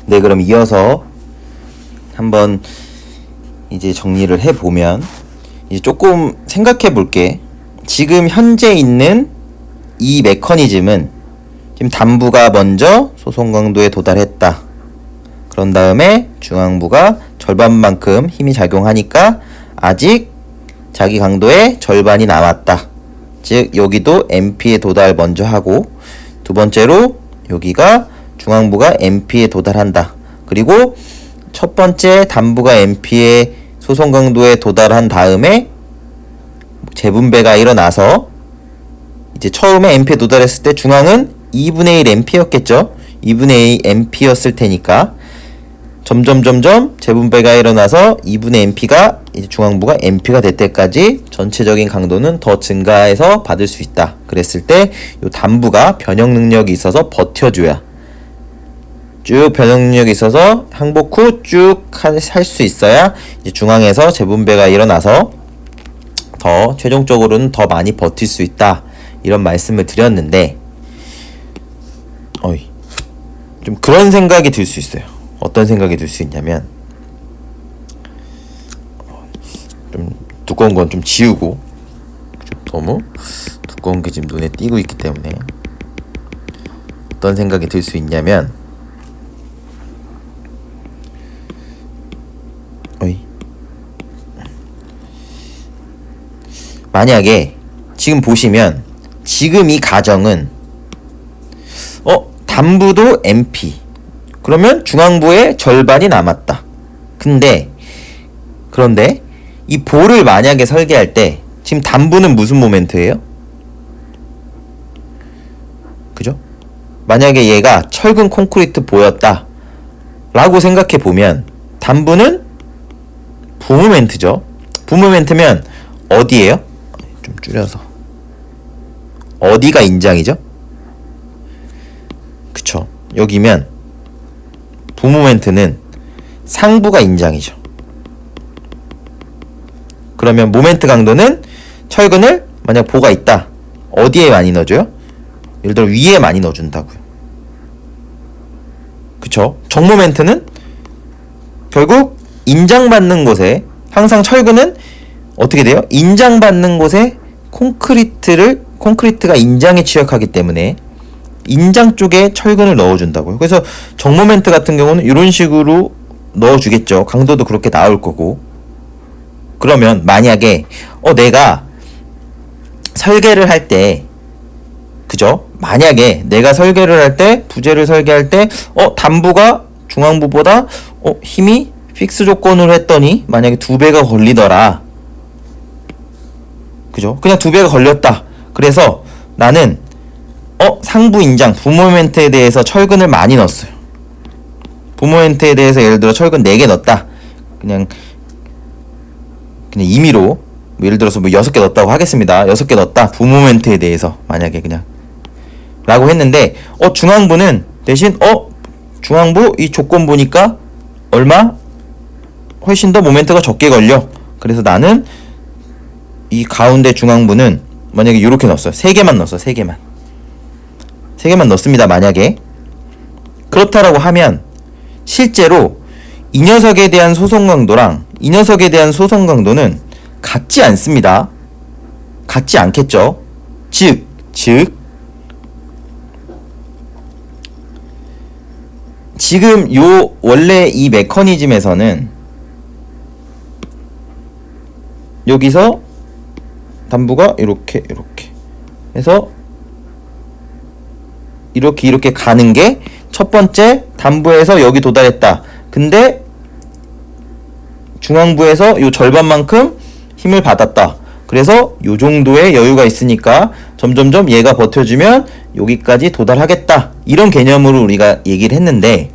네, 그럼 이어서 한번 이제 정리를 해보면 이제 조금 생각해 볼게. 지금 현재 있는 이 메커니즘은 지금 단부가 먼저 소송 강도에 도달했다. 그런 다음에 중앙부가 절반만큼 힘이 작용하니까 아직 자기 강도의 절반이 남았다. 즉 여기도 MP에 도달 먼저 하고, 두 번째로 여기가 중앙부가 MP에 도달한다. 그리고 첫 번째 단부가 MP의 소송 강도에 도달한 다음에 재분배가 일어나서 이제 처음에 MP에 도달했을 때 중앙은 2분의 1 MP였겠죠. 2분의 2 MP였을 테니까 점점 재분배가 일어나서 2분의 MP가 이제 중앙부가 MP가 될 때까지 전체적인 강도는 더 증가해서 받을 수 있다. 그랬을 때 요 단부가 변형 능력이 있어서 버텨줘야, 쭉 변형 능력이 있어서 항복 후 쭉 할 수 있어야 이제 중앙에서 재분배가 일어나서 더 최종적으로는 더 많이 버틸 수 있다. 이런 말씀을 드렸는데 좀 그런 생각이 들 수 있어요. 어떤 생각이 들 수 있냐면, 좀 두꺼운 건 좀 지우고, 좀 너무 두꺼운 게 지금 눈에 띄고 있기 때문에 어떤 생각이 들 수 있냐면, 만약에 지금 보시면 지금 이 가정은 단부도 MP, 그러면 중앙부의 절반이 남았다. 그런데 이 볼을 만약에 설계할 때 지금 단부는 무슨 모멘트예요? 그죠? 만약에 얘가 철근 콘크리트 보였다 라고 생각해 보면 단부는 부모멘트죠. 부모멘트면 어디예요? 좀 줄여서 어디가 인장이죠? 그쵸. 여기면 부모멘트는 상부가 인장이죠. 그러면 모멘트 강도는 철근을 만약 보가 있다. 어디에 많이 넣어줘요? 예를 들어 위에 많이 넣어준다고요. 그쵸. 정모멘트는 결국 인장받는 곳에, 항상 철근은 어떻게 돼요? 인장받는 곳에 콘크리트가 인장에 취약하기 때문에 인장 쪽에 철근을 넣어준다고요. 그래서 정모멘트 같은 경우는 이런 식으로 넣어주겠죠. 강도도 그렇게 나올 거고. 그러면 만약에 내가 설계를 할 때, 그죠? 만약에 내가 설계를 할 때, 부재를 설계할 때 단부가 중앙부보다 힘이 픽스 조건으로 했더니 만약에 2배가 걸리더라. 그죠? 그냥 2배가 걸렸다. 그래서 나는 상부 인장, 부모멘트에 대해서 철근을 많이 넣었어요. 부모멘트에 대해서 예를 들어 철근 4개 넣었다. 그냥 임의로 예를 들어서 6개 넣었다고 하겠습니다. 6개 넣었다. 부모멘트에 대해서 만약에 그냥 라고 했는데 중앙부는 대신 중앙부 이 조건 보니까 얼마? 훨씬 더 모멘트가 적게 걸려. 그래서 나는 이 가운데 중앙부는 만약에 이렇게 넣었어요. 3개만 넣었어요. 3개만 넣습니다. 만약에 그렇다라고 하면 실제로 이 녀석에 대한 소송 강도랑 이 녀석에 대한 소송 강도는 같지 않습니다. 같지 않겠죠. 즉 지금 요 원래 이 메커니즘에서는 여기서 단부가 이렇게 해서 이렇게 가는 게 첫 번째 단부에서 여기 도달했다. 근데 중앙부에서 요 절반만큼 힘을 받았다. 그래서 요 정도의 여유가 있으니까 점점점 얘가 버텨주면 여기까지 도달하겠다. 이런 개념으로 우리가 얘기를 했는데,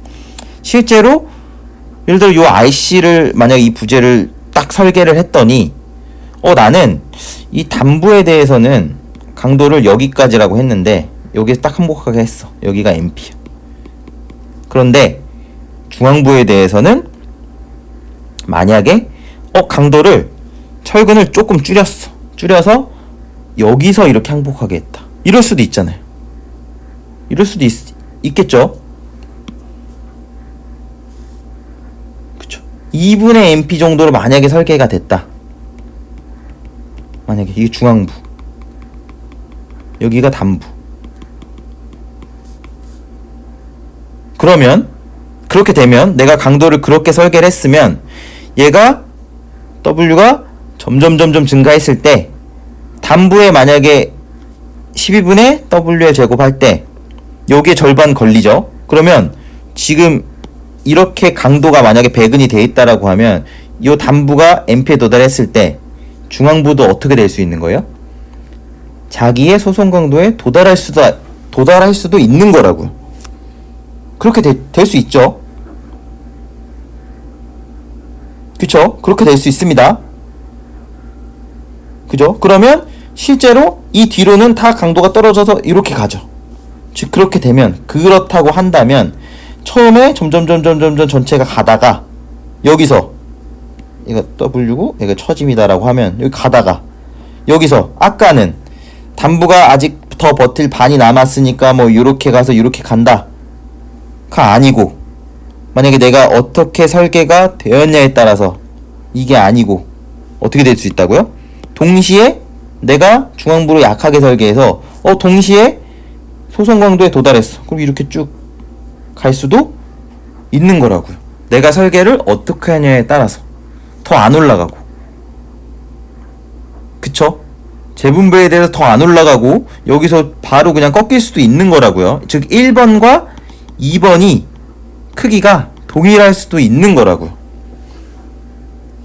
실제로 예를 들어 요 IC를 만약 이 부재를 딱 설계를 했더니 나는 이 단부에 대해서는 강도를 여기까지라고 했는데 여기에 딱 항복하게 했어. 여기가 MP야. 그런데 중앙부에 대해서는 만약에 강도를 철근을 조금 줄여서 여기서 이렇게 항복하게 했다. 이럴 수도 있잖아요. 이럴 수도 있겠죠. 2분의 MP 정도로 만약에 설계가 됐다. 만약에 이게 중앙부, 여기가 단부. 그러면 그렇게 되면 내가 강도를 그렇게 설계를 했으면 얘가 W가 점점 증가했을 때 단부에 만약에 12분의 W의 제곱할 때 여기에 절반 걸리죠. 그러면 지금 이렇게 강도가 만약에 배근이 돼 있다라고 하면 이 단부가 MP에 도달했을 때 중앙부도 어떻게 될 수 있는 거예요? 자기의 소송 강도에 도달할 수도 있는 거라고요. 그렇게 될 수 있죠. 그쵸? 그렇게 될 수 있습니다. 그죠? 그러면 실제로 이 뒤로는 다 강도가 떨어져서 이렇게 가죠. 즉 그렇게 되면, 그렇다고 한다면 처음에 점점 전체가 가다가 여기서 얘가 W고 얘가 처짐이다라고 하면 여기 가다가 여기서 아까는 단부가 아직 더 버틸 반이 남았으니까 뭐 요렇게 가서 요렇게 간다 가 아니고, 만약에 내가 어떻게 설계가 되었냐에 따라서 이게 아니고 어떻게 될 수 있다고요? 동시에 내가 중앙부로 약하게 설계해서 동시에 소송 강도에 도달했어. 그럼 이렇게 쭉 갈 수도 있는 거라고요. 내가 설계를 어떻게 하냐에 따라서 더 안 올라가고, 그쵸? 재분배에 대해서 더 안 올라가고 여기서 바로 그냥 꺾일 수도 있는 거라고요. 즉 1번과 2번이 크기가 동일할 수도 있는 거라고요.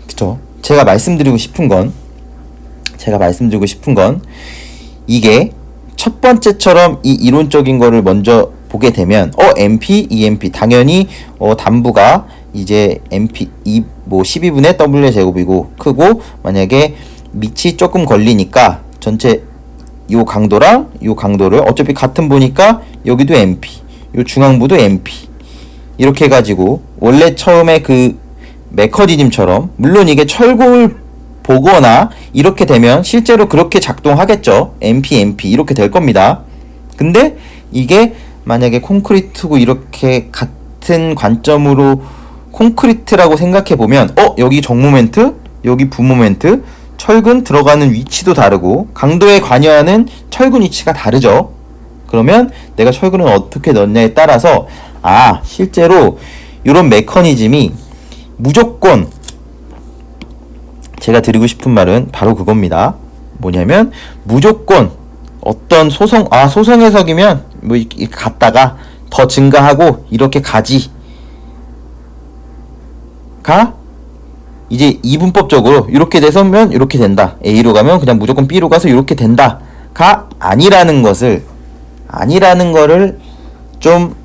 그쵸? 제가 말씀드리고 싶은 건 이게 첫 번째처럼 이 이론적인 거를 먼저 보게 되면 MP, EMP 당연히 단부가 이제 MP 12분의 W의 제곱이고 크고, 만약에 밑이 조금 걸리니까 전체 요 강도랑 요 강도를 어차피 같은 부니까 여기도 MP, 요 중앙부도 MP 이렇게 해가지고 원래 처음에 그 메커니즘처럼, 물론 이게 철골 보거나 이렇게 되면 실제로 그렇게 작동하겠죠. MP 이렇게 될 겁니다. 근데 이게 만약에 콘크리트고 이렇게 같은 관점으로 콘크리트라고 생각해보면 여기 정모멘트, 여기 부모멘트, 철근 들어가는 위치도 다르고 강도에 관여하는 철근 위치가 다르죠. 그러면 내가 철근을 어떻게 넣냐에 따라서 실제로 이런 메커니즘이 무조건, 제가 드리고 싶은 말은 바로 그겁니다. 뭐냐면 무조건 어떤 소송 해석이면 뭐 이렇게 갔다가 더 증가하고 이렇게 가지 이제 이분법적으로 이렇게 돼서면 이렇게 된다. A로 가면 그냥 무조건 B로 가서 이렇게 된다. 아니라는 거를 좀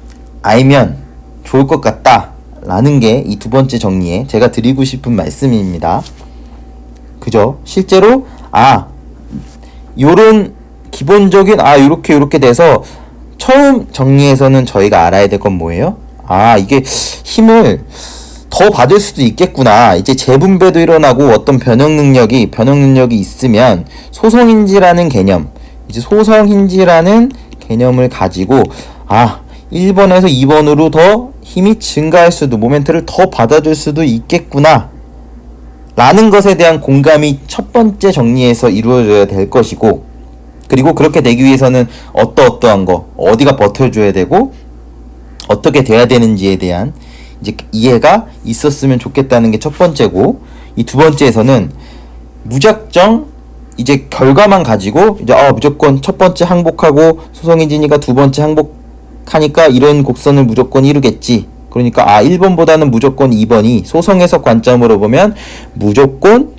알면 좋을 것 같다. 라는 게 이 두 번째 정리에 제가 드리고 싶은 말씀입니다. 그죠? 실제로 요런 기본적인 요렇게 돼서 처음 정리에서는 저희가 알아야 될 건 뭐예요? 이게 힘을 더 받을 수도 있겠구나. 이제 재분배도 일어나고 어떤 변형 능력이 있으면 소성인지라는 개념을 가지고 1번에서 2번으로 더 힘이 증가할 수도, 모멘트를 더 받아줄 수도 있겠구나 라는 것에 대한 공감이 첫 번째 정리에서 이루어져야 될 것이고, 그리고 그렇게 되기 위해서는 어떠한 거, 어디가 버텨줘야 되고 어떻게 돼야 되는지에 대한 이제 이해가 있었으면 좋겠다는 게 첫 번째고, 이 두 번째에서는 무작정 이제 결과만 가지고 이제 무조건 첫 번째 항복하고 소성인진이가 두 번째 항복하니까 이런 곡선을 무조건 이루겠지. 그러니까 1번보다는 무조건 2번이, 소성 해석 관점으로 보면 무조건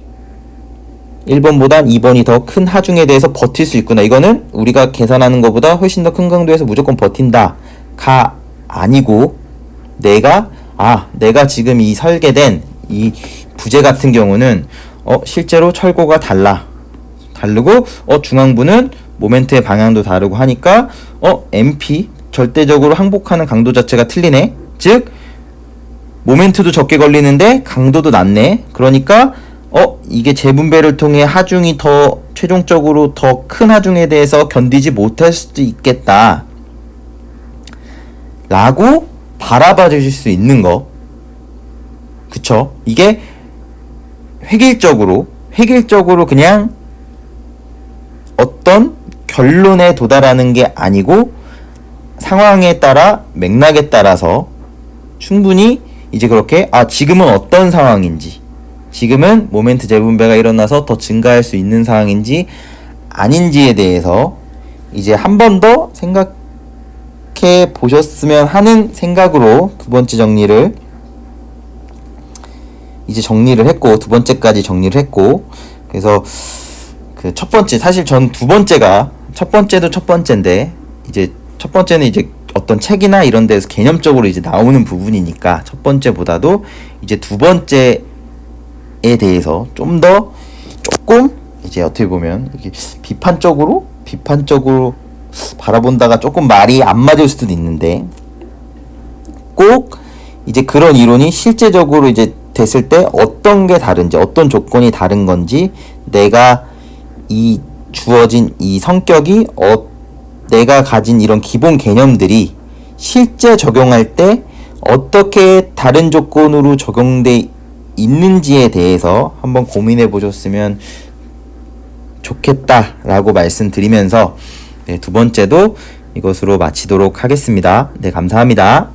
1번보단 2번이 더 큰 하중에 대해서 버틸 수 있구나. 이거는 우리가 계산하는 것보다 훨씬 더 큰 강도에서 무조건 버틴다. 아니고 내가 지금 이 설계된 이 부재 같은 경우는 실제로 철고가 다르고 중앙부는 모멘트의 방향도 다르고 하니까 MP 절대적으로 항복하는 강도 자체가 틀리네. 즉 모멘트도 적게 걸리는데 강도도 낮네. 그러니까 이게 재분배를 통해 하중이 더 최종적으로 더 큰 하중에 대해서 견디지 못할 수도 있겠다 라고 바라봐 주실 수 있는 거. 그쵸? 이게 획일적으로 그냥 어떤 결론에 도달하는 게 아니고 상황에 따라 맥락에 따라서 충분히 이제 그렇게 지금은 어떤 상황인지, 지금은 모멘트 재분배가 일어나서 더 증가할 수 있는 상황인지 아닌지에 대해서 이제 한 번 더 생각해 보셨으면 하는 생각으로 두 번째 정리를 이제 정리를 했고, 두 번째까지 정리를 했고, 그래서 그 첫 번째, 사실 전 두 번째가, 첫 번째도 첫 번째인데 이제 첫 번째는 이제 어떤 책이나 이런 데서 개념적으로 이제 나오는 부분이니까 첫 번째보다도 이제 두 번째에 대해서 좀 더 조금 이제 어떻게 보면 이렇게 비판적으로 바라본다가 조금 말이 안 맞을 수도 있는데, 꼭 이제 그런 이론이 실제적으로 이제 됐을 때 어떤 게 다른지, 어떤 조건이 다른 건지, 내가 이 주어진 이 성격이 내가 가진 이런 기본 개념들이 실제 적용할 때 어떻게 다른 조건으로 적용돼 있는지에 대해서 한번 고민해 보셨으면 좋겠다라고 말씀드리면서 네, 두 번째도 이것으로 마치도록 하겠습니다. 네, 감사합니다.